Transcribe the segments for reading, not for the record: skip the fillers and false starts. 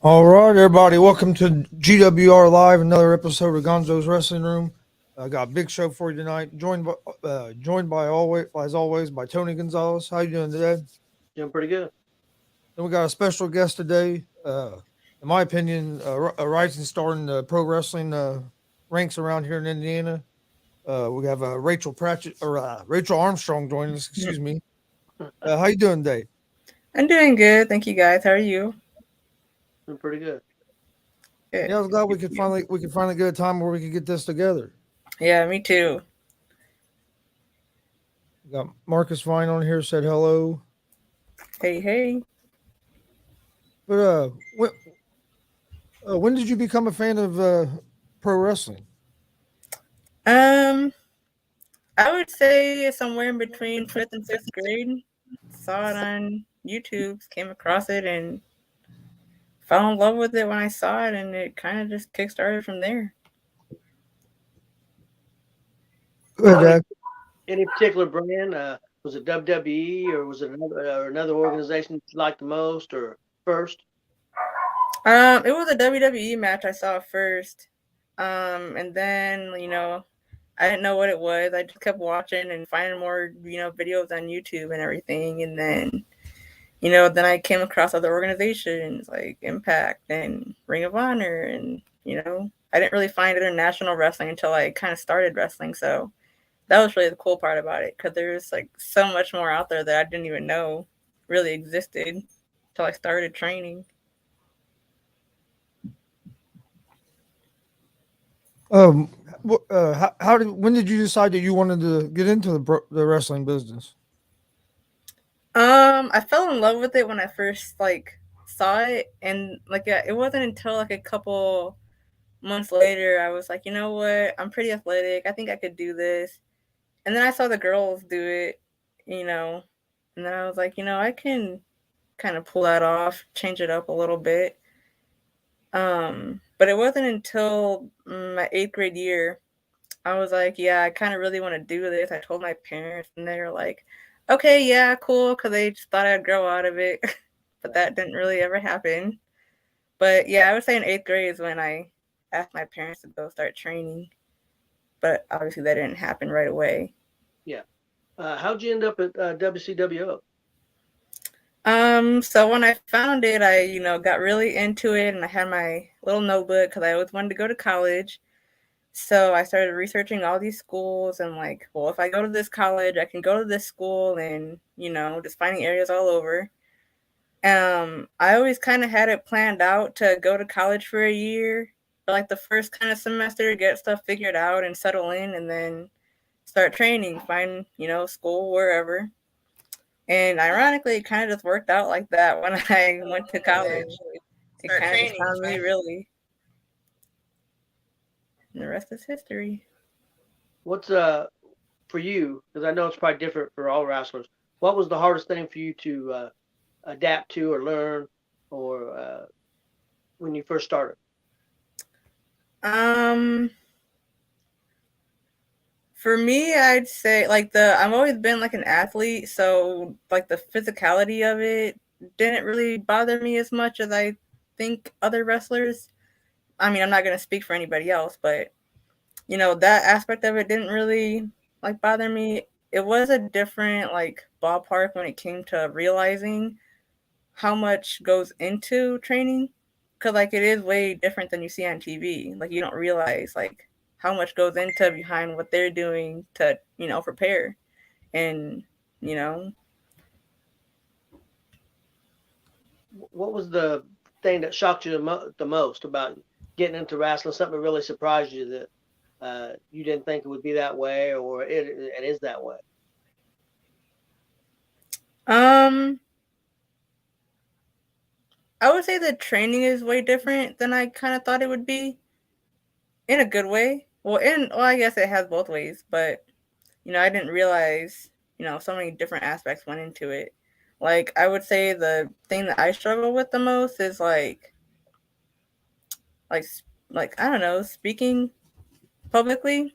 All right, everybody, welcome to G.W.R. Live, another episode of Gonzo's Wrestling Room. I got a big show for you tonight. Joined by always, as always, by Tony Gonzalez. How you doing today? Doing pretty good. Then we got a special guest today. In my opinion, a rising star in the pro wrestling ranks around here in Indiana. We have Rachel Armstrong joining us. Excuse me. How you doing today? I'm doing good, thank you guys. How are you? Doing pretty good. Good. Yeah, I was glad Good to hear. we could finally get a time where we could get this together. Yeah, me too. We got Marcus Vine on here said hello. Hey, hey. But when did you become a fan of pro wrestling? Um, I would say somewhere in between fifth and sixth grade. Saw it on YouTube, came across it, and fell in love with it when I saw it, and it kind of just kickstarted from there. Go ahead, Any Dad. any particular brand? Was it WWE or was it another organization that you liked the most or first? It was a WWE match I saw first. And then I didn't know what it was. I just kept watching and finding more videos on YouTube and everything, and then I came across other organizations like Impact and Ring of Honor, and I didn't really find international wrestling until I kind of started wrestling. So that was really the cool part about it, because there's like so much more out there that I didn't even know really existed until I started training. Um, when did you decide that you wanted to get into the wrestling business? I fell in love with it when I first like saw it, and like yeah, it wasn't until like a couple months later I was like, you know what, I'm pretty athletic. I think I could do this. And then I saw the girls do it, you know, and then I was like, I can kind of pull that off, change it up a little bit. But it wasn't until my eighth grade year I was like, yeah, I kind of really want to do this. I told my parents, and they were like, okay, yeah, cool, because they just thought I'd grow out of it. But that didn't really ever happen. But yeah, I would say in eighth grade is when I asked my parents to go start training. But obviously that didn't happen right away. Yeah. How'd you end up at WCWO? So when I found it, I, got really into it, and I had my little notebook because I always wanted to go to college. So I started researching all these schools and like, well, if I go to this college, I can go to this school, and, just finding areas all over. I always kind of had it planned out to go to college for a year, for like the first kind of semester, get stuff figured out and settle in, and then start training, find, school wherever. And ironically, it kind of just worked out like that when I went to college. It kind of just found me, really. And the rest is history. What's for you? Because I know it's probably different for all wrestlers. What was the hardest thing for you to adapt to or learn, or when you first started? Um, for me, I'd say like I've always been like an athlete, so like the physicality of it didn't really bother me as much as I think other wrestlers. I mean, I'm not gonna speak for anybody else, but that aspect of it didn't really like bother me. It was a different like ballpark when it came to realizing how much goes into training, because like it is way different than you see on TV. Like you don't realize like how much goes into behind what they're doing to prepare, and you know What was the thing that shocked you the most about getting into wrestling? Something that really surprised you that you didn't think it would be that way, or it is that way? um I would say the training is way different than I kind of thought it would be, in a good way. Well, I guess it has both ways, but I didn't realize, so many different aspects went into it. Like, I would say the thing that I struggle with the most is like, like I don't know, speaking publicly.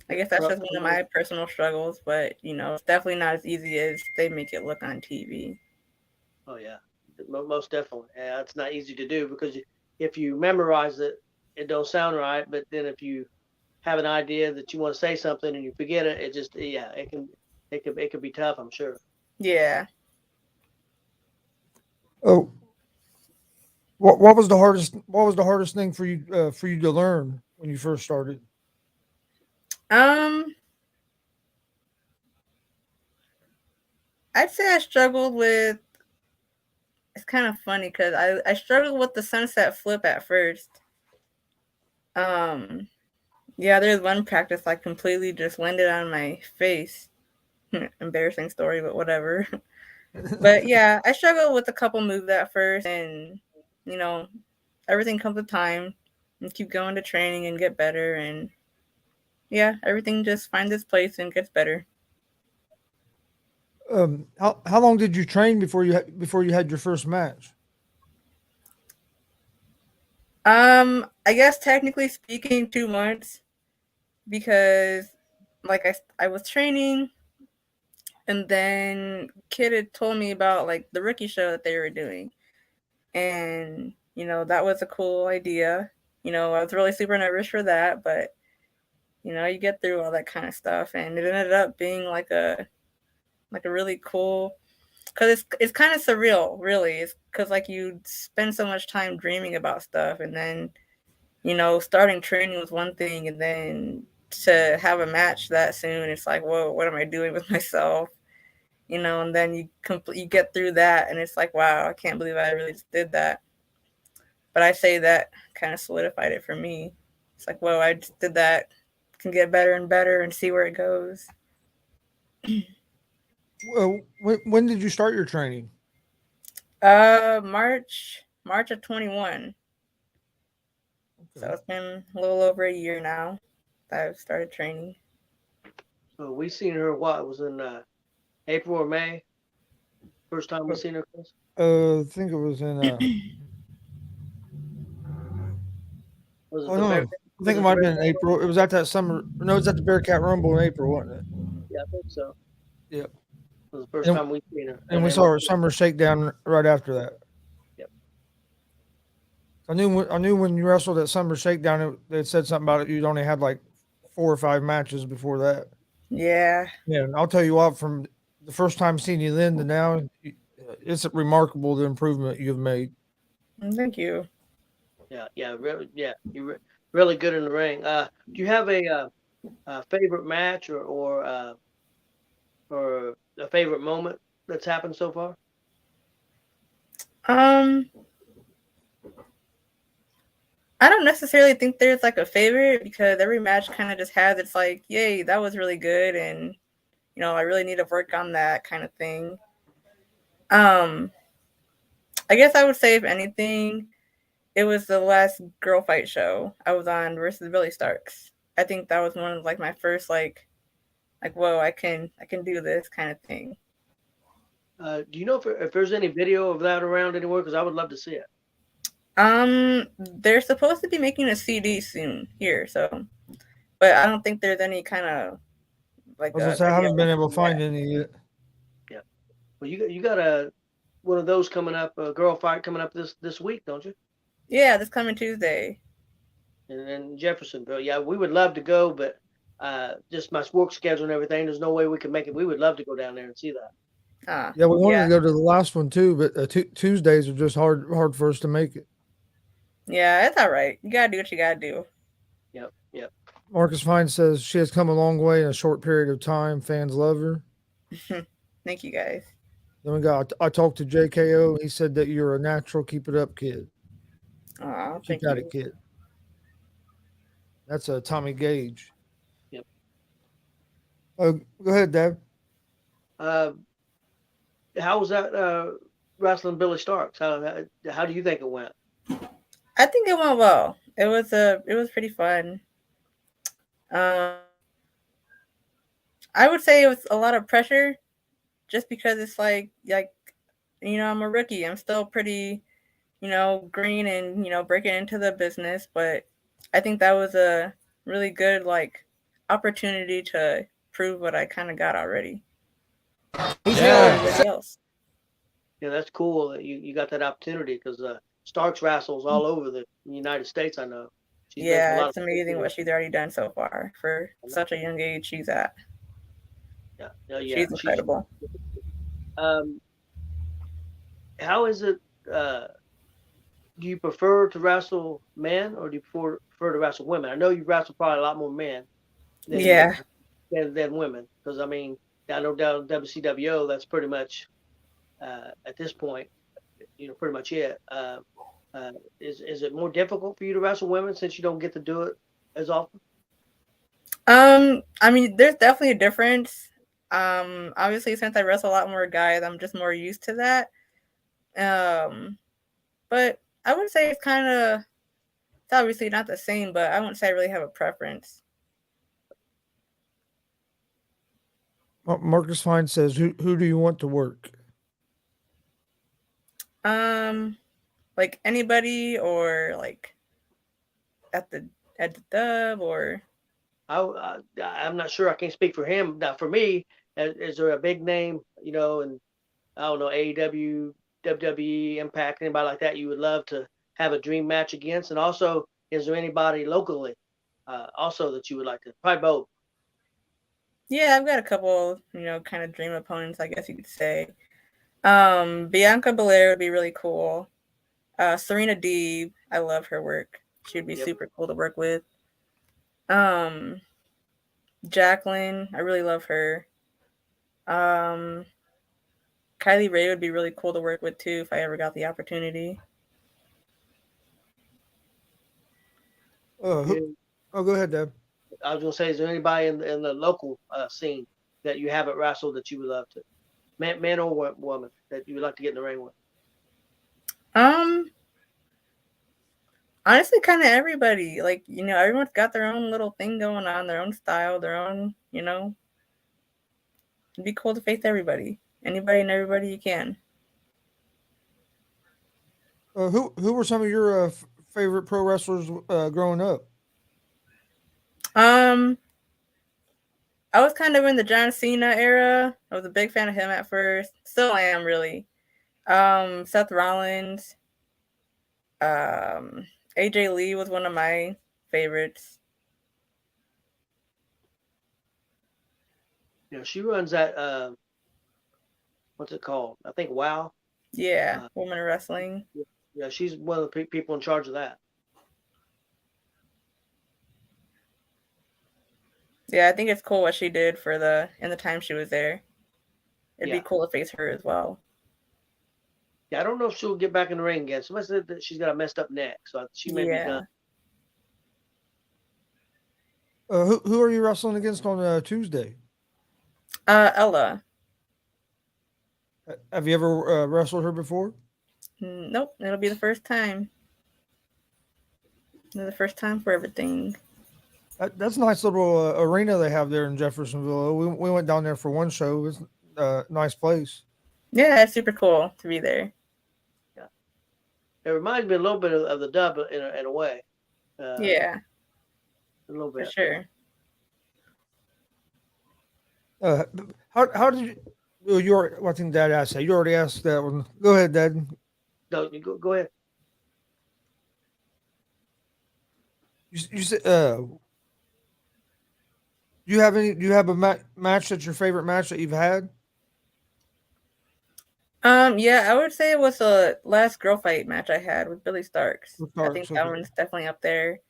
I guess that's just one of my personal struggles, but it's definitely not as easy as they make it look on TV. Oh yeah. Most definitely. Yeah, it's not easy to do because if you memorize it, it don't sound right. But then if you have an idea that you want to say something and you forget it, it just it can be tough. I'm sure. Yeah. Oh, what was the hardest thing for you to learn when you first started? Um, I'd say I struggled with. It's kind of funny because I struggled with the sunset flip at first. Um, yeah, there's one practice I completely just landed on my face. Embarrassing story, but whatever. But yeah, I struggled with a couple moves at first, and you know, everything comes with time. And keep going to training and get better, and yeah, everything just finds its place and gets better. How long did you train before you had your first match? I guess technically speaking, 2 months because like I was training, and then kid had told me about like the rookie show that they were doing, and that was a cool idea. I was really super nervous for that, but you get through all that kind of stuff, and it ended up being like a really cool, because it's kind of surreal, really. It's because like you spend so much time dreaming about stuff, and then starting training was one thing, and then to have a match that soon, it's like, whoa, what am I doing with myself? And then you get through that, and it's like, wow, I can't believe I really just did that. But I say that kind of solidified it for me. It's like, whoa, I just did that. Can get better and better and see where it goes. When did you start your training? March of 21. So Okay. it's been a little over a year now that I've started training. So we seen her. What it was in April or May? First time we Uh, seen her, Chris. I think it was in. Was it Oh the Bear? no, I Was think it it the might have Bear? been in April. It was at that summer. No, it was at the Bearcat Rumble in April, wasn't it? Yeah, I think so. Yep. It was the first And time we seen her. and we And saw her summer shakedown right after that. yep. I knew when you wrestled at summer shakedown, they said something about it. You'd only had like 4 or 5 matches before that. Yeah. Yeah, and I'll tell you what, from the first time seeing you then to now, it's remarkable the improvement you've made. Thank you. Yeah, really, yeah. Really good in the ring. Do you have a favorite match or a favorite moment that's happened so far? Um, I don't necessarily think there's like a favorite, because every match kind of just has its like, yay, that was really good, and I really need to work on that kind of thing. Um, I guess I would say, if anything, it was the last girl fight show I was on versus Billy Starks. I think that was one of like my first like whoa, I can do this kind of thing. Do you know if there's any video of that around anywhere? Because I would love to see it. They're supposed to be making a CD soon here, so but I don't think there's any kind of I like was gonna a say I video haven't been able to yet. find any yet. Yeah. Well, you got a one of those coming up, a girl fight coming up this week, don't you? Yeah, this coming Tuesday. And in Jeffersonville. Yeah, we would love to go, but just my work schedule and everything, there's no way we can make it. We would love to go down there and see that. Yeah, we wanted Yeah, to go to the last one too, but Tuesdays are just hard for us to make it. yeah, it's all right. You gotta do what you gotta do. Yep, yep. Marcus Fine says she has come a long way in a short period of time. Fans love her. Thank you guys. Then I talked to JKO. He said that you're a natural. Keep it up, kid. Oh, Keep thank at it, you. kid. That's a Tommy Gage. Yep. Go ahead, Dad. Uh, how was that wrestling Billy Starks? How do you think it went? I think it went well. It was pretty fun. Um, I would say it was a lot of pressure, just because it's like I'm a rookie. I'm still pretty green and breaking into the business, but I think that was a really good like opportunity to prove what I kind of got already and show Yeah. everybody else. That's cool that you got that opportunity because Starks wrestles all over the United States. I know she's been to a Yeah, lot of it's amazing what she's already done so far for such a young age she's at. yeah. She's incredible. Um, how is it? Uh, do you prefer to wrestle men or do you prefer to wrestle women? I know you wrestle probably a lot more men than Yeah. than women because I mean I know down WCWO that's pretty much at this point pretty much it. Uh, is it more difficult for you to wrestle women since you don't get to do it as often? I mean, there's definitely a difference. Obviously, since I wrestle a lot more guys, I'm just more used to that. But I would say it's obviously not the same, but I wouldn't say I really have a preference. Marcus Fine says, "Who do you want to work?" Like anybody or like at the at the dub or I'm not sure. I can't speak for him. Now, for me, is there a big name, and I don't know, AEW, WWE, Impact, anybody like that you would love to have a dream match against? And also, is there anybody locally also that you would like to? Probably both. yeah, I've got a couple, kind of dream opponents, I guess you could say. Bianca Belair would be really cool. Serena Deeb, I love her work. She would be Yep. super cool to work with. Um, Jacqueline, I really love her. Um, Kylie Ray would be really cool to work with too if I ever got the opportunity. Who, Yeah. oh, go ahead, Deb. I was gonna say, is there anybody in the local scene that you haven't wrestled that you would love to, man or woman, that you would like to get in the ring with? Um, Honestly, kind of everybody. Like, everyone's got their own little thing going on, their own style, their own. It'd be cool to face everybody, anybody and everybody you can. Who were some of your favorite pro wrestlers growing up? Um, I was kind of in the John Cena era. I was a big fan of him at first. Still am, really. Seth Rollins. Um, AJ Lee was one of my favorites. She runs that. What's it called? I think WoW. Yeah, women wrestling. Yeah, she's one of the people in charge of that. Yeah, I think it's cool what she did in the time she was there. It'd Yeah. be cool to face her as well. Yeah, I don't know if she'll get back in the ring again. Somebody said that she's got a messed up neck, so she may be done. Who are you wrestling against on Tuesday? Ella. Have you ever wrestled her before? Nope, it'll be the first time. The first time for everything. That's a nice little arena they have there in Jeffersonville. We went down there for one show. It's a nice place. Yeah, it's super cool to be there. Yeah, it reminds me a little bit of the dub in a way. Yeah, a little bit for sure. How did you? I think Dad asked that. You already asked that one. Go ahead, Dad. No, you go ahead. You said. Do you have a match that's your favorite match that you've had? Yeah, I would say it was the last girl fight match I had with Billy Starks. I think that one's definitely up there.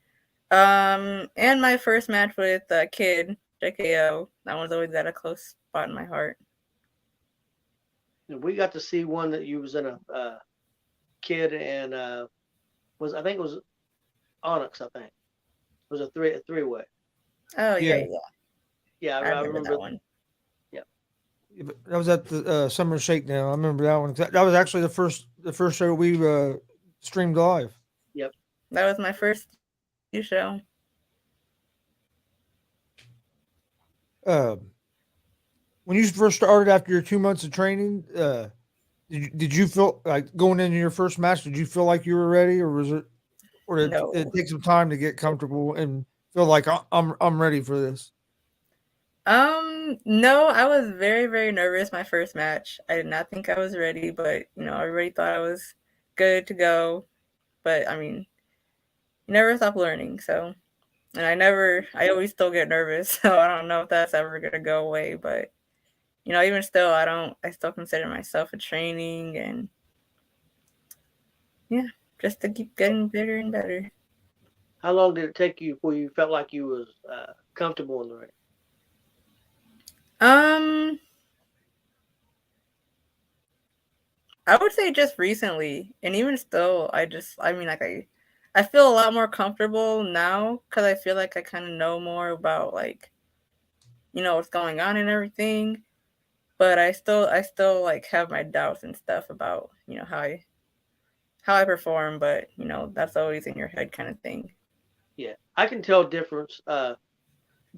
And my first match with Kid G.W.R. That one's always at a close spot in my heart. We got to see one that you was in a Kid and I think it was Onyx. I think it was a three way. Oh yeah. Yeah, I remember that one. Yeah, that was at the Summer Shakedown. I remember that one. That was actually the first show we streamed live. Yep, that was my first show. When you first started after your 2 months of training, did you feel like going into your first match? Did you feel like you were ready, or was it, or did No. it take some time to get comfortable and feel like I'm ready for this? No, I was very, very nervous my first match. I did not think I was ready, but everybody thought I was good to go. But I mean, you never stop learning, so and I always still get nervous, so I don't know if that's ever gonna go away, but even still I still consider myself a training and yeah, just to keep getting better and better. How long did it take you before you felt like you was comfortable in the ring? Um, I would say just recently, and even still, I feel a lot more comfortable now because I feel like I kind of know more about like what's going on and everything. But I still like have my doubts and stuff about how I perform. But that's always in your head kind of thing. Yeah, I can tell difference.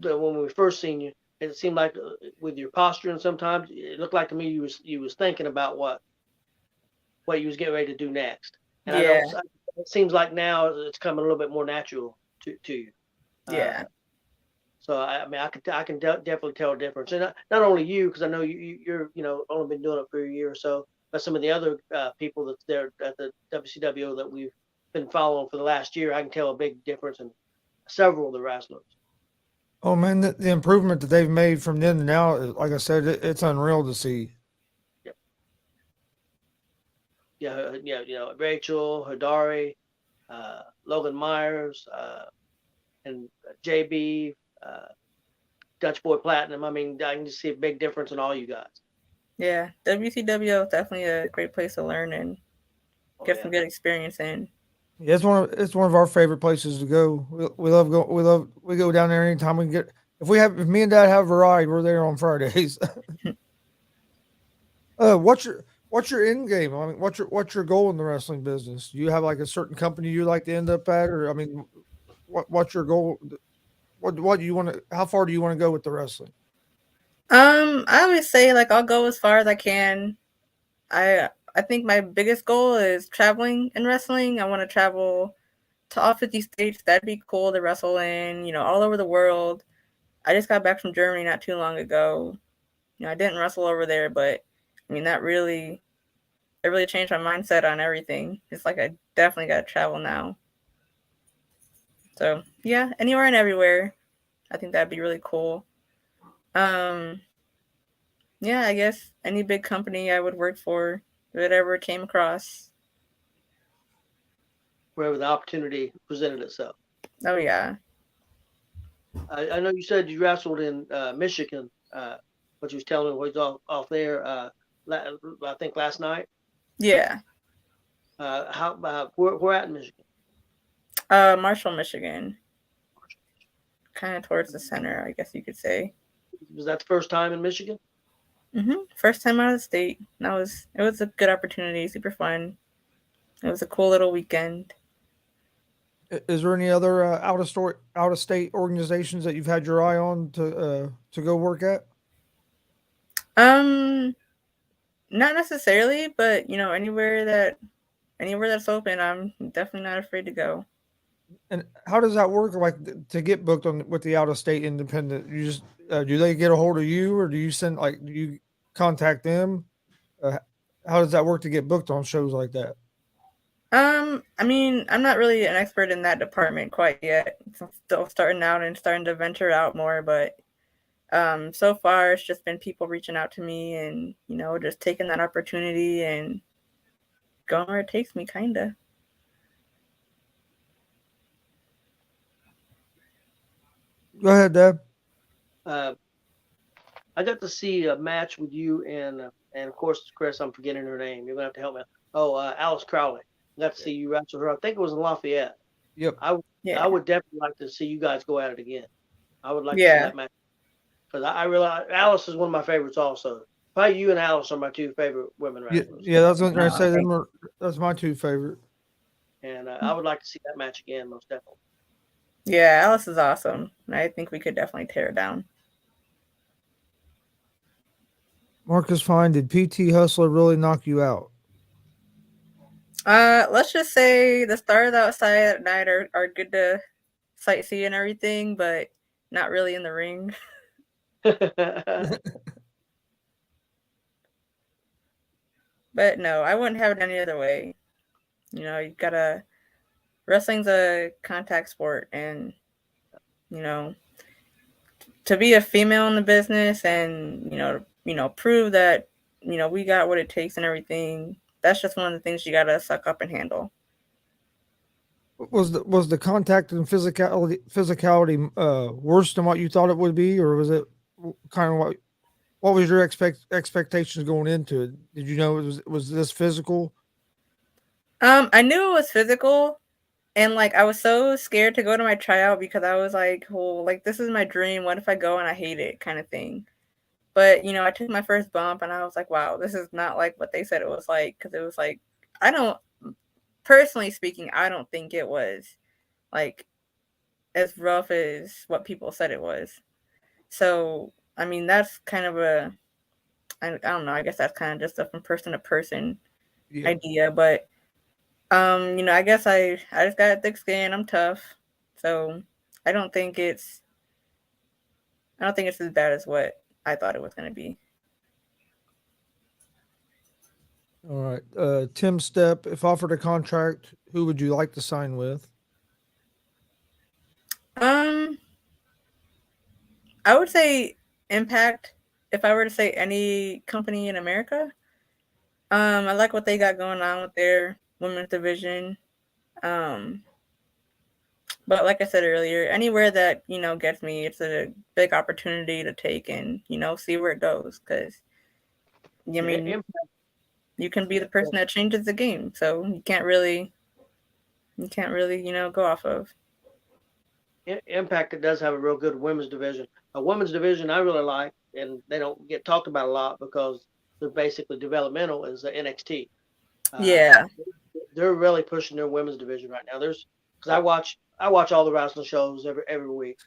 When we first seen you, it seemed like with your posture, and sometimes it looked like to me you was thinking about what you was getting ready to do next. And I Yeah, don't. It seems like now it's coming a little bit more natural to you. Uh, yeah, so I mean, definitely tell a difference, and not only you, because I know you're only been doing it for a year or so, but some of the other people that's there at the WCW that we've been following for the last year, I can tell a big difference in several of the wrestlers. Oh man, the improvement that they've made from then to now, like I said, it's unreal to see. Yeah, yeah, Rachel, Hidari, Logan Myers, and JB, uh, Dutch Boy Platinum. I mean, I can just see a big difference in all you guys. yeah. WCW is definitely a great place to learn and Oh get yeah. some good experience in. Yeah, it's one of our favorite places to go. We love we go down there anytime we can get. If me and Dad have variety, we're there on Fridays. What's your end game? I mean, what's your goal in the wrestling business? Do you have like a certain company you like to end up at, or I mean, what's your goal? What do you want to? How far do you want to go with the wrestling? I always say like I'll go as far as I can. I think my biggest goal is traveling in wrestling. I want to travel to all 50 states. That'd be cool to wrestle in, all over the world. I just got back from Germany not too long ago. I didn't wrestle over there, but I mean it really changed my mindset on everything. It's like I definitely got to travel now. So yeah, anywhere and everywhere. I think that'd be really cool. Um, yeah, I guess any big company I would work for, whatever came across. Wherever the opportunity presented itself. Oh yeah, I know you said you wrestled in Michigan, but you was telling me was off there. I think last night. yeah. How where at in Michigan? Marshall, Michigan, kind of towards the center, I guess you could say. Was that the first time in Michigan? First time out of the state. It was a good opportunity, super fun. It was a cool little weekend. Is there any other out of state organizations that you've had your eye on to go work at? Um, Not necessarily, but anywhere that's open, I'm definitely not afraid to go. And how does that work? Like to get booked on with the out of state independent, you just do they get a hold of you, or do you contact them? Uh, how does that work to get booked on shows like that? I mean, I'm not really an expert in that department quite yet. I'm still starting out and starting to venture out more, but so far it's just been people reaching out to me and just taking that opportunity and going where it takes me, kinda. Go ahead, Deb. Uh, I got to see a match with you and of course Chris. I'm forgetting her name. You're gonna have to help me. Oh, Alice Crowley. I got to see you wrestle her. I think it was in Lafayette. Yep. I Yeah, would definitely like to see you guys go at it again. I would like to see yeah, that match because I realize Alice is one of my favorites also. Probably you and Alice are my two favorite women Yeah, wrestlers, yeah. That's what I no, say. thank That's my two favorite. and I would like to see that match again, most definitely. yeah. Alice is awesome. I think we could definitely tear it down. Marcus Fine, did PT Hustler really knock you out? Let's just say the stars outside at night are good to sightsee and everything, but not really in the ring. But no, I wouldn't have it any other way. You gotta wrestling's a contact sport, and you know to be a female in the business, and prove that we got what it takes and everything. That's just one of the things you gotta suck up and handle. Was the contact and physicality worse than what you thought it would be, or was it kind of what was your expectations going into it? Did you know was this physical? I knew it was physical, and like I was so scared to go to my tryout because I was like, well, like this is my dream. What if I go and I hate it, kind of thing. But I took my first bump and I was like, wow, this is not like what they said it was like. Because it was like, I don't, personally speaking, I don't think it was like as rough as what people said it was. So, I mean, that's kind of I don't know, I guess that's kind of just a from person to person Yeah. idea. But, I guess I just got thick skin. I'm tough. So I don't think it's, I don't think it's as bad as what I thought it was going to be. All right. Tim Stepp, if offered a contract, who would you like to sign with? Um, I would say Impact. If I were to say any company in America, I like what they got going on with their women's division. Um, but like I said earlier, anywhere that gets me, it's a big opportunity to take and see where it goes. Because I mean, you can be the person that changes the game, so you can't really go off of. Impact does have a real good women's division. A women's division I really like, and they don't get talked about a lot because they're basically developmental, is the NXT. Yeah, They're really pushing their women's division right now. Because I watch all the wrestling shows every week,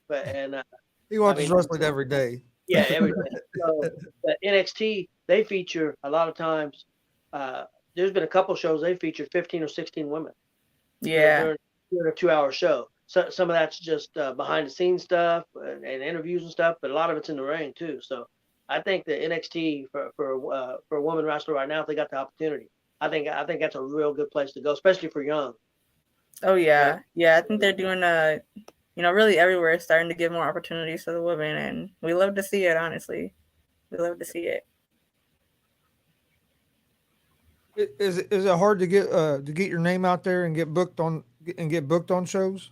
He watches wrestling every day. yeah, every day. So the NXT, they feature a lot of times. There's been a couple shows they featured 15 or 16 women. yeah, during a 2-hour show. So some of that's just behind the scenes stuff and interviews and stuff, but a lot of it's in the ring too. So I think the NXT for a woman wrestler right now, if they got the opportunity, I think that's a real good place to go, especially for young. oh yeah. I think they're doing really everywhere, starting to give more opportunities to the women, and we love to see it. Honestly, we love to see it. Is it hard to get your name out there and get booked on shows?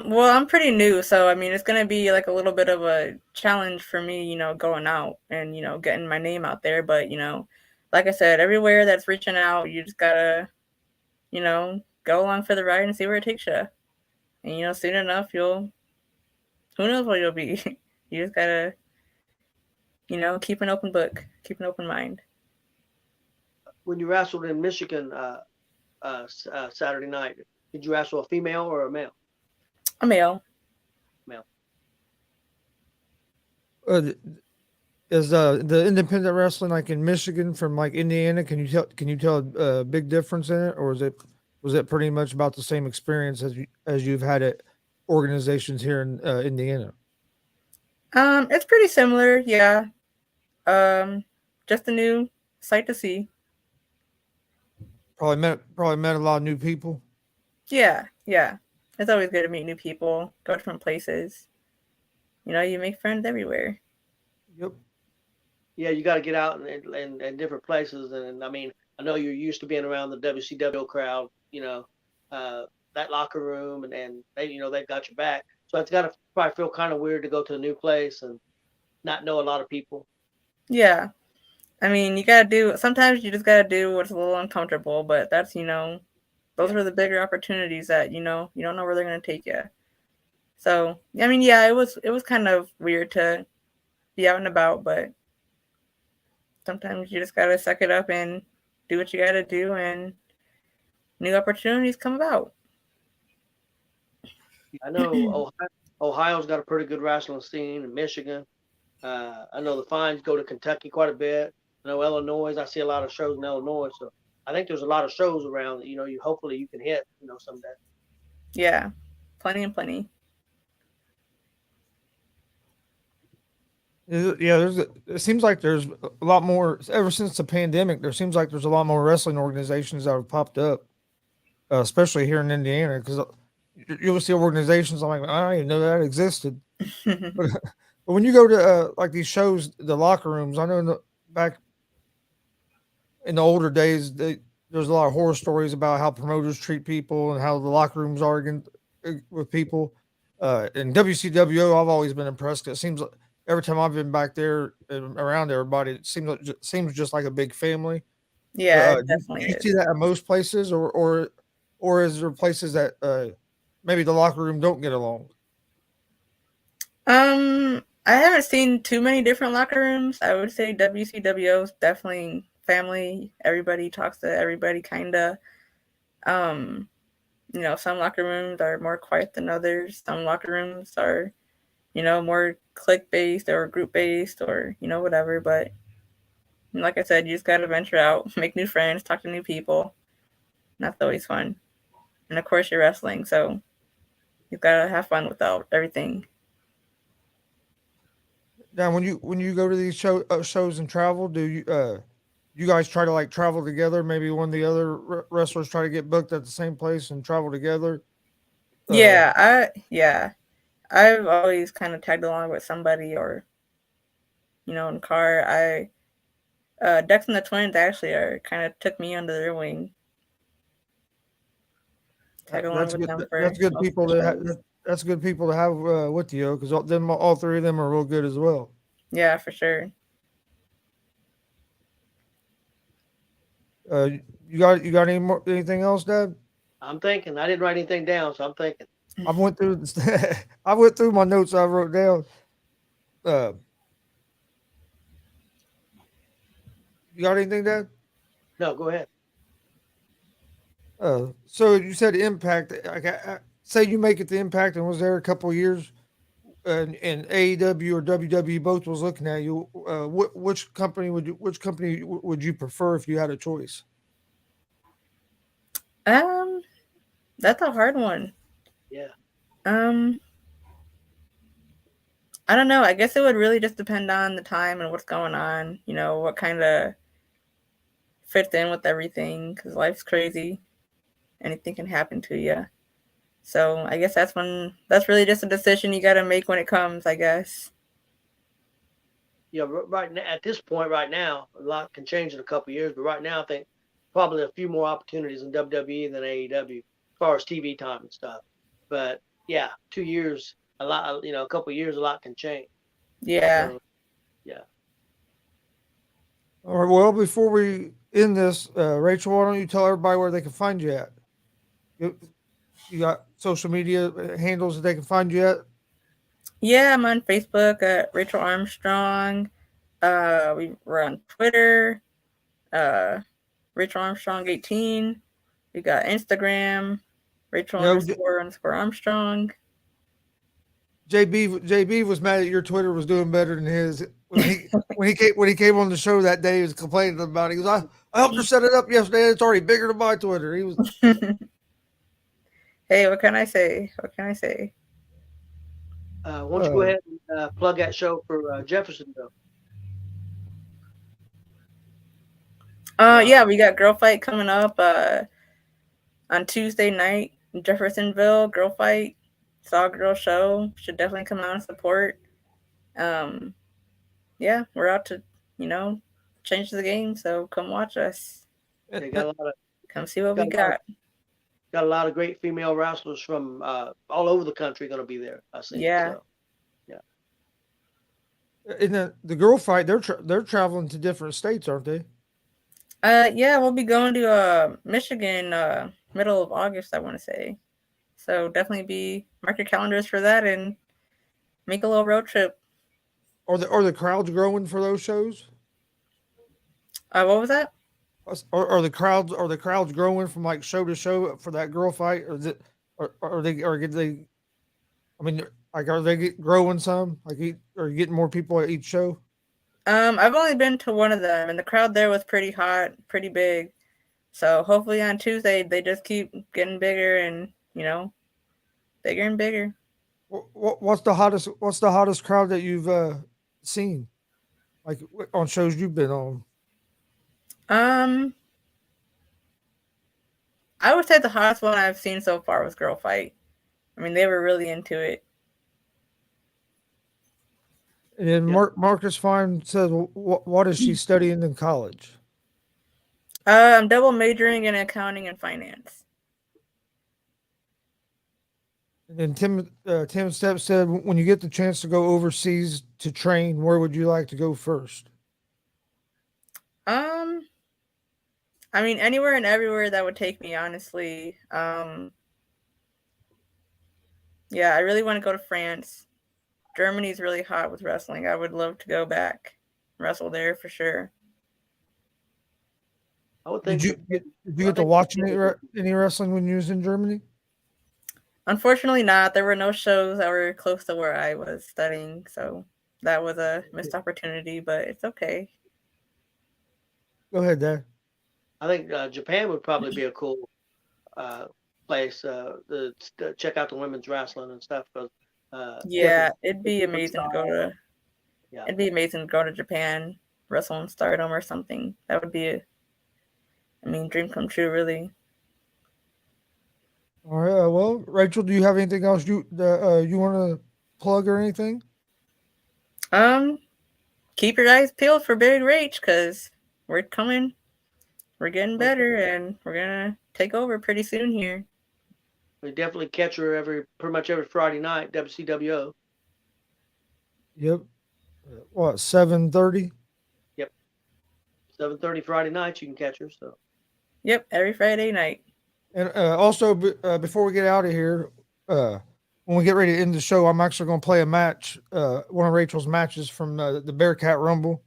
Well, I'm pretty new, so I mean, it's gonna be like a little bit of a challenge for me, going out and getting my name out there. But like I said, everywhere that's reaching out, you just gotta, go along for the ride and see where it takes you. And soon enough, who knows what you'll be. You just gotta, keep an open book, keep an open mind. When you wrestled in Michigan Saturday night, did you wrestle a female or a male? A male. Male. Uh, is the independent wrestling like in Michigan from like Indiana? Can you tell a big difference in it, or was it pretty much about the same experience as you've had at organizations here in Indiana? It's pretty similar, yeah. Um, just a new sight to see. Probably met a lot of new people. Yeah, yeah. It's always good to meet new people, go different places. You make friends everywhere. Yep. Yeah, you got to get out and different places. And I mean, I know you're used to being around the WCW crowd, that locker room, and they've got your back. So it's got to probably feel kind of weird to go to a new place and not know a lot of people. Yeah. I mean, sometimes you just gotta do what's a little uncomfortable, but those are the bigger opportunities that, you don't know where they're going to take you. So, I mean, yeah, it was kind of weird to be out and about, but sometimes you just got to suck it up and do what you got to do, and new opportunities come about. I know Ohio's got a pretty good wrestling scene, in Michigan. I know the Fines go to Kentucky quite a bit. I know Illinois. I see a lot of shows in Illinois, so I think there's a lot of shows around that you hopefully you can hit someday. Yeah, plenty and plenty. Yeah, it seems like there's a lot more ever since the pandemic. There seems like there's a lot more wrestling organizations that have popped up, especially here in Indiana. Because you'll see organizations I'm like, I didn't even know that existed. But, but when you go to like these shows, the locker rooms, I know back in the older days, there's a lot of horror stories about how promoters treat people and how the locker rooms are with people. In WCWO, I've always been impressed. 'Cause it seems like every time I've been back there and around everybody, it seems just like a big family. But Yeah, it do definitely you see is. that at most places, or is there places that maybe the locker room don't get along? I haven't seen too many different locker rooms. I would say WCWO is definitely family. Everybody talks to everybody, kinda. Um, some locker rooms are more quiet than others. Some locker rooms are, more clique based or group based or whatever. But like I said, you just gotta venture out, make new friends, talk to new people. And that's always fun. And of course, you're wrestling, so you've gotta have fun without everything. Now, when you go to these shows and travel, do you guys try to like travel together? Maybe one of the other wrestlers try to get booked at the same place and travel together. Uh, Yeah, I've always kind of tagged along with somebody or in car. Dex and the twins actually are kind of took me under their wing, tag along that's with good. them That's for good most of people the shows. that's good people to have with you because all three of them are real good as well. Yeah, for sure. Uh, you got anything else, Dad? I'm thinking. I didn't write anything down, so I'm thinking. I went through I went through my notes I wrote down. Uh, you got anything, Dad? No, go ahead. So you said Impact. Say you make it to Impact and was there a couple of years, and AEW or WWE both was looking at you. Which company would you prefer if you had a choice? Um, that's a hard one. Yeah. Um, I don't know. I guess it would really just depend on the time and what's going on. What kind of fits in with everything because life's crazy. Anything can happen to you. So I guess that's really just a decision you got to make when it comes, I guess. Yeah. Right now, at this point, right now, a lot can change in a couple of years. But right now, I think probably a few more opportunities in WWE than AEW as far as TV time and stuff. But yeah, 2 years, a lot. A couple of years, a lot can change. Yeah. So yeah. All right. Well, before we end this, Rachel, why don't you tell everybody where they can find you at? You, you got social media handles that they can find you at? Yeah, I'm on Facebook at Rachel Armstrong. We're on Twitter, uh, Rachel Armstrong 18. We got Instagram, Rachel You know, underscore Armstrong. JB was mad at your Twitter was doing better than his when he came on the show that day. He was complaining about it. He goes, I helped her set it up yesterday. It's already bigger than my Twitter. He was. Hey, what can I say? What can I say? Why don't you go ahead and plug that show for Jeffersonville? Yeah, we got Girl Fight coming up on Tuesday night in Jeffersonville. Girl Fight, it's all girl show. Should definitely come out and support. Um, yeah, we're out to change the game. So come watch us. They got a lot of Come see what we got a lot of, got. got a lot of great female wrestlers from all over the country going to be there. I see. Yeah. So yeah. In the girl fight, they're traveling to different states, aren't they? Yeah, we'll be going to Michigan middle of August, I want to say. So definitely mark your calendars for that and make a little road trip. Are the crowds growing for those shows? What was that? Are the crowds growing from like show to show for that girl fight, or is it are they or get they? I mean, like are they growing some? Are you getting more people at each show? I've only been to one of them, and the crowd there was pretty hot, pretty big. So hopefully on Tuesday they just keep getting bigger and bigger and bigger. What's the hottest crowd that you've seen, like on shows you've been on? I would say the hottest one I've seen so far was Girl Fight. I mean, they were really into it. And then Marcus Fine says, what is she studying in college? I'm double majoring in accounting and finance. And then Tim Stepp said, when you get the chance to go overseas to train, where would you like to go first? I mean, anywhere and everywhere that would take me, honestly. Yeah, I really want to go to France. Germany's really hot with wrestling. I would love to go back, wrestle there for sure. I would think. Did you get to watch any wrestling when you was in Germany? Unfortunately not. There were no shows that were close to where I was studying, so that was a missed opportunity, but it's okay. Go ahead, Dad. I think Japan would probably be a cool place to check out the women's wrestling and stuff. Yeah, it'd be amazing to go to. Yeah. It'd be amazing to go to Japan, wrestle in Stardom or something. That would be dream come true, really. All right. Well, Rachel, do you have anything else you want to plug or anything? Keep your eyes peeled for Big Rach, because we're coming. We're getting better, and we're gonna take over pretty soon here. We definitely catch her pretty much every Friday night, WCWO. Yep. What, 7:30? Yep. 7:30 Friday night, you can catch her. So. Yep, every Friday night. And also, before we get out of here, when we get ready to end the show, I'm actually going to play a match, one of Rachel's matches from the Bearcat Rumble.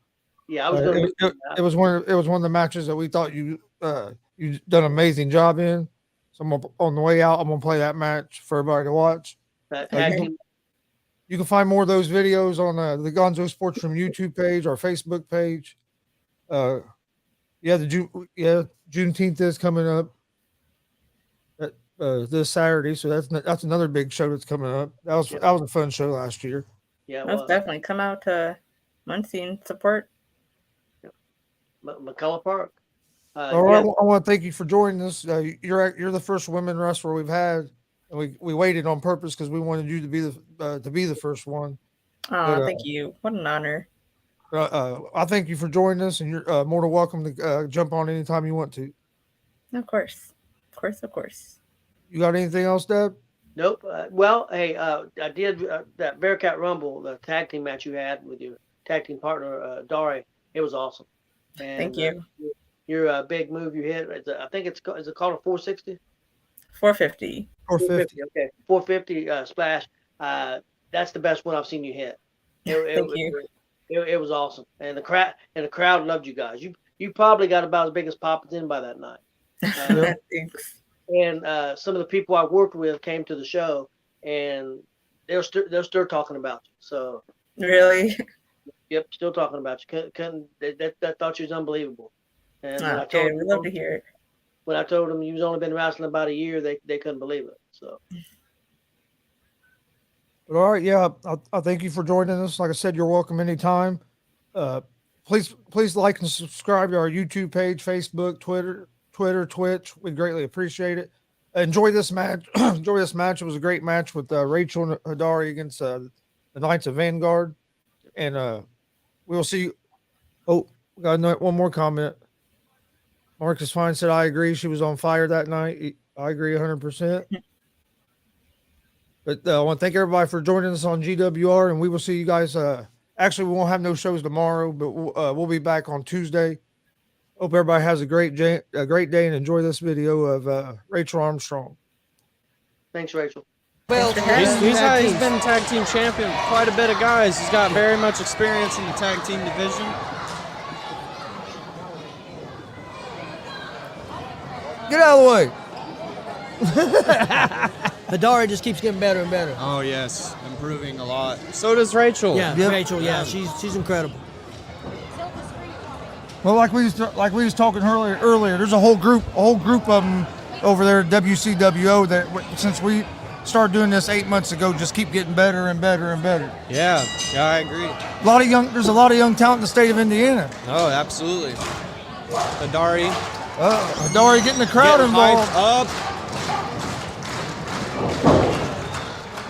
Yeah, I was going to. It was one of the matches that we thought you done an amazing job in. So on the way out, I'm going to play that match for everybody to watch. You can find more of those videos on the Gonzo Sports Room YouTube page or Facebook page. Juneteenth is coming up this Saturday, so that's another big show that's coming up. That was a fun show last year. Yeah, most definitely come out to Muncie and support. McCullough Park. All right, I want to thank you for joining us. You're the first women wrestler we've had, and we waited on purpose because we wanted you to be the first one. Oh, thank you! What an honor. I thank you for joining us, and you're more than welcome to jump on anytime you want to. Of course. You got anything else, Deb? Nope. Well, hey, I did that Bearcat Rumble, the tag team match you had with your tag team partner, Dari. It was awesome. And, thank you. Your big move you hit. I think is it called a 460? 450. 450. Okay, 450 splash. That's the best one I've seen you hit. Thank you. It was awesome, and the crowd loved you guys. You probably got about as big as Poppins in by that night. Thanks. And some of the people I worked with came to the show, and they're still talking about you. So really, yep, still talking about you. They thought you was unbelievable. And okay, we'd love to hear it. When I told them you've only been wrestling about a year, they couldn't believe it. So. But all right, yeah, I thank you for joining us. Like I said, you're welcome anytime. Please like and subscribe to our YouTube page, Facebook, Twitter, Twitch. We'd greatly appreciate it. Enjoy this match. It was a great match with Rachel and Hadari against the Knights of Vanguard. And we will see. Oh, we got one more comment. Marcus Fine said, I agree. She was on fire that night. I agree 100%. But I want to thank everybody for joining us on GWR, and we will see you guys. Actually, we won't have no shows tomorrow, but we'll be back on Tuesday. Hope everybody has a great day and enjoy this video of Rachel Armstrong. Thanks, Rachel. Well, he's been tag team champion for quite a bit of guys. He's got very much experience in the tag team division. Get out of the way. Hadari just keeps getting better and better. Oh yes, improving a lot. So does Rachel. Yeah, yep. Rachel. Yeah, she's incredible. Well, like we was talking earlier, there's a whole group of them over there at WCWO that started doing this 8 months ago just keep getting better and better and better. Yeah, I agree. There's a lot of young talent in the state of Indiana. Oh, absolutely. Hadari Hadari getting the crowd getting involved. hyped up.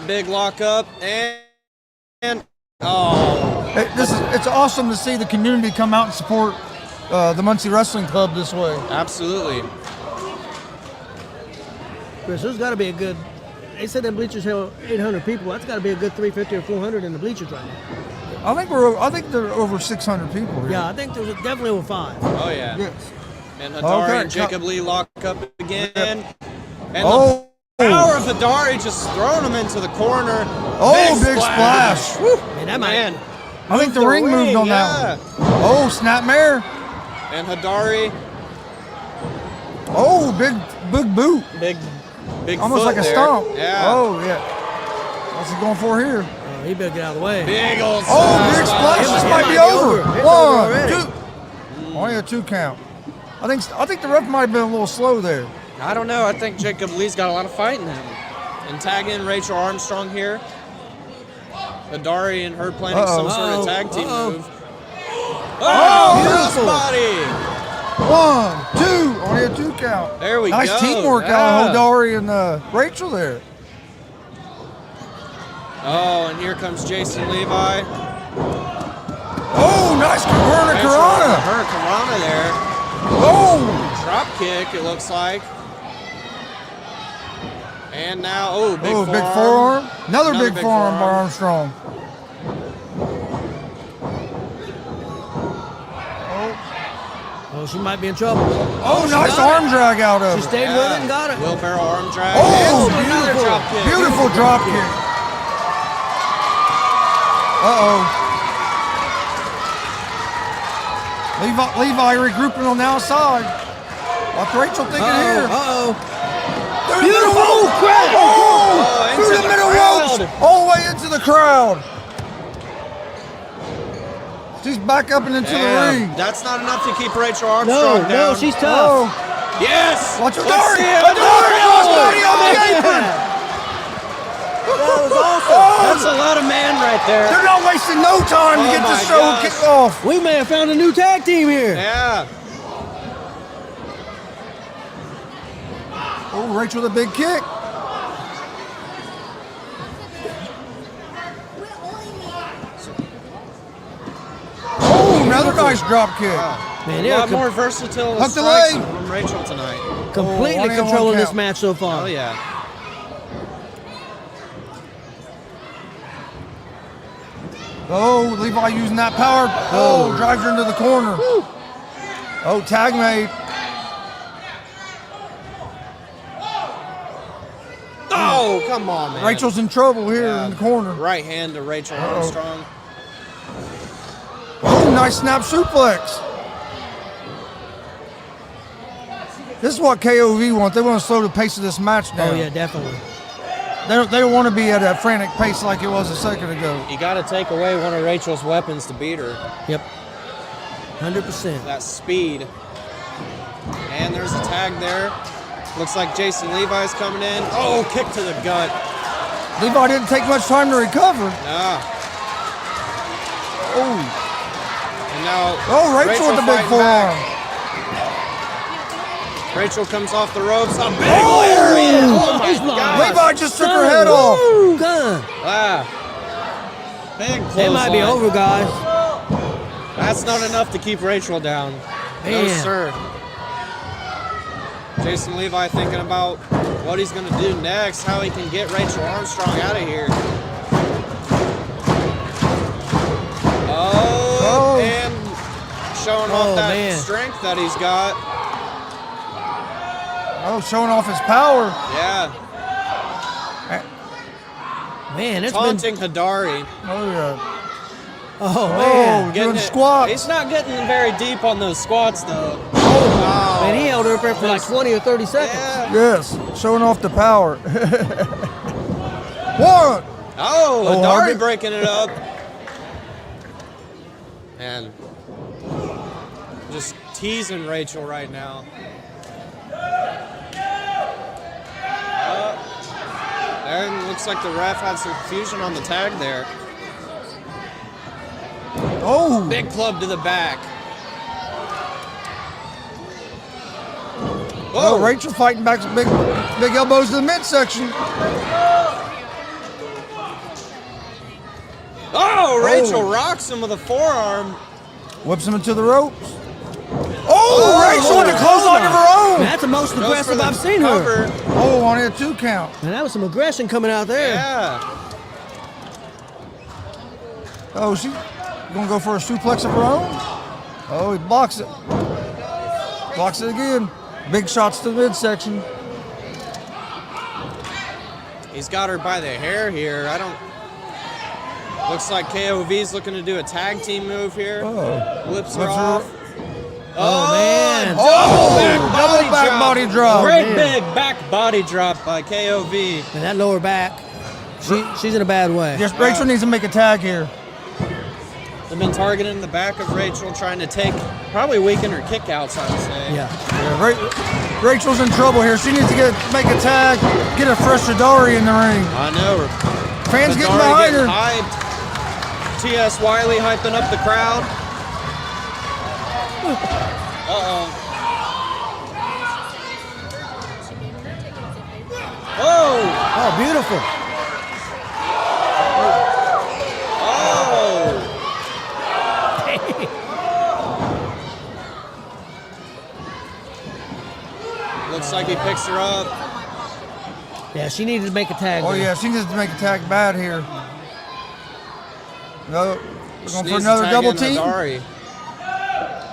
Big lockup and oh. It's awesome to see the community come out and support the Muncie Wrestling Club this way. Absolutely. Chris, there's got to be a good. They said the bleachers held 800 people. That's got to be a good 350 or 400 in the bleachers right now. I think there are over 600 people here. Yeah, I think there's definitely over 5. Oh yeah. Yes. And Hadari Okay, and Jacob Lee lock up again. And Oh. the power of Hadari just throwing him into the corner. Oh, big splash. Woo. Man, that Man. I think the ring moved on that one. Oh, snapmare. And Hadari, Oh, big boot. big Almost foot like a there. stomp. Yeah. Oh, yeah. What's he going for here? Oh, he better get out of the way. Big old Oh, big splash. It This might might be be over. over. It's over One, already. two. Only a 2 count. I think the ref might have been a little slow there. I don't know. I think Jacob Lee's got a lot of fight in him. And tagging Rachel Armstrong here. Hadari and her planning some sort of tag team move. Oh, crossbody! 1, 2. Only a 2 count. There we Nice go. teamwork out of Hodari and Rachel there. Oh, and here comes Jason Levi. Oh, nice Karana. Her Karana there. Oh, Drop kick, it looks like. And now, big big forearm. Another Another big forearm by Armstrong. Oh, she might be in trouble. Oh, nice arm drag out of She it. stayed with it and got it. Wheelbarrow arm drag. Oh, And another beautiful. drop kick. Beautiful drop kick. Uh-oh. Levi regrouping on the outside. What's Rachel thinking here? Uh-oh. Beautiful crowd! Oh, into through the the middle crowd. ropes, all the way into the crowd. She's back up and into the ring. That's not enough to keep Rachel Armstrong down. No, she's tough. Oh, Yes! watch Let's Hadari! see it. Hadari! Crossbody on the apron! That was awesome. That's a lot of man right there. They're not wasting no time to Oh get my this show gosh. kicked off. We may have found a new tag team here. Yeah. Oh, Rachel with a big kick. Oh, another nice drop kick. Man, A they're lot more versatile Hook the strikes leg. from Rachel tonight. completely one and one controlling this count. match so far. Oh, yeah. Oh, Levi using that power. Oh, drives her into the corner. Oh, tag made. Oh, come on, man. Rachel's in trouble here Yeah. in the corner. Right hand to Rachel Armstrong. Oh, nice snap suplex. This is what KOV want. They want to slow the pace of this match down. Oh, yeah, definitely. They don't want to be at a frantic pace like it was a second ago. You got to take away one of Rachel's weapons to beat her. Yep. 100%. That speed. And there's a tag there. Looks like Jason Levi's coming in. Oh, kick to the gut. Levi didn't take much time to recover. Ah. Oh, And now oh, Rachel with the big fighting forearm. back. Rachel comes off the ropes. A big Oh! lariat. Oh my Nice God. Levi just took her head off. Woo, gun. Ah. Big It might be clothesline. over, guys. That's not enough to keep Rachel down. No, Man. sir. Jason Levi thinking about what he's going to do next, how he can get Rachel Armstrong out of here. Oh, and showing off Oh, that man. strength that he's got. Oh, showing off his power. Yeah, Man, it's been. taunting Hadari. Oh, yeah. Oh, man. Doing it- squats. He's not getting very deep on those squats, though. Man, he held her up there for like 20 or 30 seconds. Yeah. Yes, showing off the power. One. Oh, Oh, Hadari Harvey. breaking it up. And just teasing Rachel right now. And looks like the ref had some confusion on the tag there. Oh, Big club to the back. oh, Rachel fighting back some big elbows to the midsection. Oh, Rachel rocks him with a forearm. Whips him into the ropes. Oh, Rachel with a clothesline of her own. That's the most Goes for aggressive the I've seen her. cover. Oh, on a 2 count. And that was some aggression coming out there. Yeah. Oh, she gonna go for a suplex of her own? Oh, he blocks it. Blocks it again. Big shots to the midsection. He's got her by the hair here. I don't. Looks like KOV's looking to do a tag team move here. Oh. Flips her Flips her- off. Oh, man. Double back body drop. Great man. big back body drop by KOV. And that lower back, she's in a bad way. Yes, Rachel needs to make a tag here. They've been targeting the back of Rachel, trying to probably weaken her kickouts, I would say. Yeah. Yeah, Rachel's in trouble here. She needs to make a tag, get a fresh Adari in the ring. I know. Fans getting Adari behind getting her. hyped. T.S. Wiley hyping up the crowd. Uh-oh. Whoa! Oh, beautiful. Oh! Looks like he picks her up. Yeah, she needed to make a tag. Oh there. yeah, she needs to make a tag bad here. No, we're She going for needs to another tag double in team. Adari.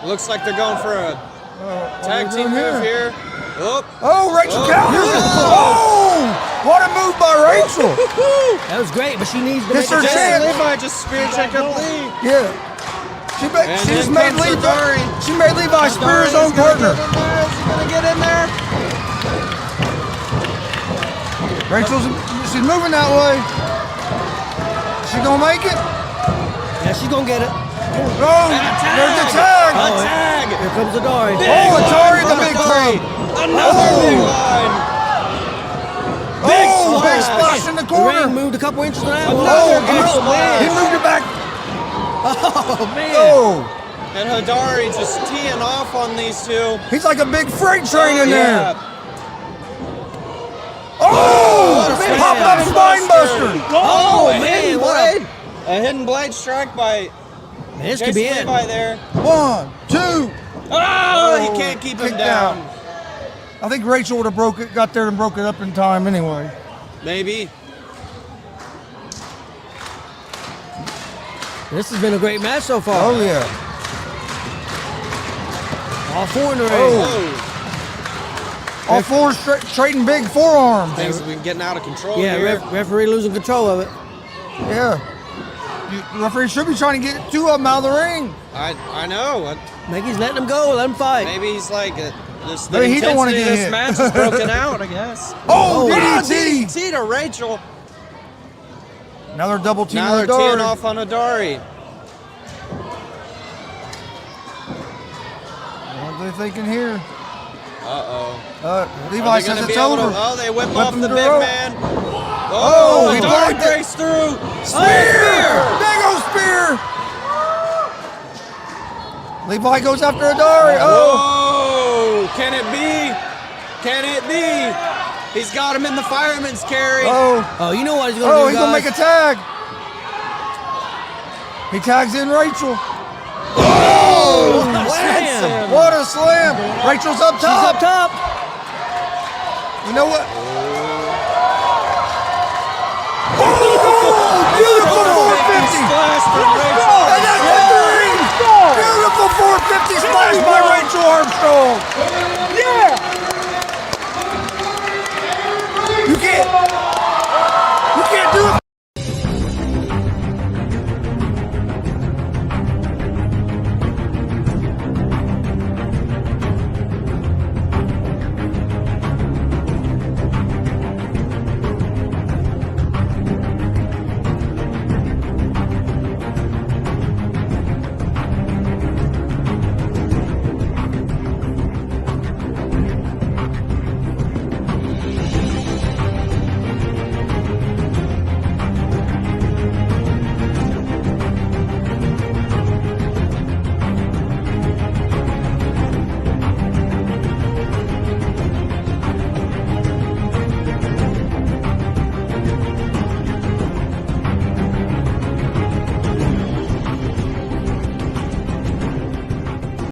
Looks like they're going for a tag team move here. Oh, Oh, Rachel Oh, counters it. no. Oh, what a move by Rachel. That was great, but she needs to This make a her Jesse chance. tag. Levi just spear Jacob Lee. Yeah. She And just in made comes Adari. She made Levi spear his own partner. Is he gonna get in there? She's moving that way. She gonna make it? Yeah, she's gonna get it. Oh, there's the tag. A tag. Here comes Adari. Oh, Atari, the big club. Another big line. Big splash in the The corner. ring moved a couple inches to that one. Another big he splash. moved it back. Oh, man. Oh, And Hadari just teeing off on these two. he's like a big freight train in there. Yeah. Oh, What a big spin. pop up spine buster. Oh, a man, hidden what a- blade. A hidden blade strike by Man, this could be Jason it. Levi there. 1, 2. Oh, he can't keep him Kick down. I think Rachel would have got there and broke it up in time anyway. Maybe. This has been a great match so far. Oh yeah. All four in the ring. Oh, All four trading big forearms. things have been getting out of control Yeah, here. referee losing control of it. Yeah. The referee should be trying to get 2 of them out of the ring. I know. Maybe he's letting him go, let him fight. Maybe he's like, the Maybe he don't wanna intensity of get this hit. match is broken out, I guess. Oh, Ah, DDT. DDT to Rachel. Now they're double teaming Now they're Adari. teeing off on Adari. What are they thinking here? Uh-oh. Levi Are they says gonna it's be able to- over. Oh, they whip Whip off him the to big the rope. man. Oh, he Adari blocked it. breaks through. Spear! Big old spear! Levi goes after Adari. Oh, Oh, can it be? Can it be? He's got him in the fireman's carry. oh, Oh, you know what he's gonna oh, do, he's gonna guys? make a tag. He tags in Rachel. Oh, Lands slam. him. What a slam! Rachel's up She's up top. top. You know what?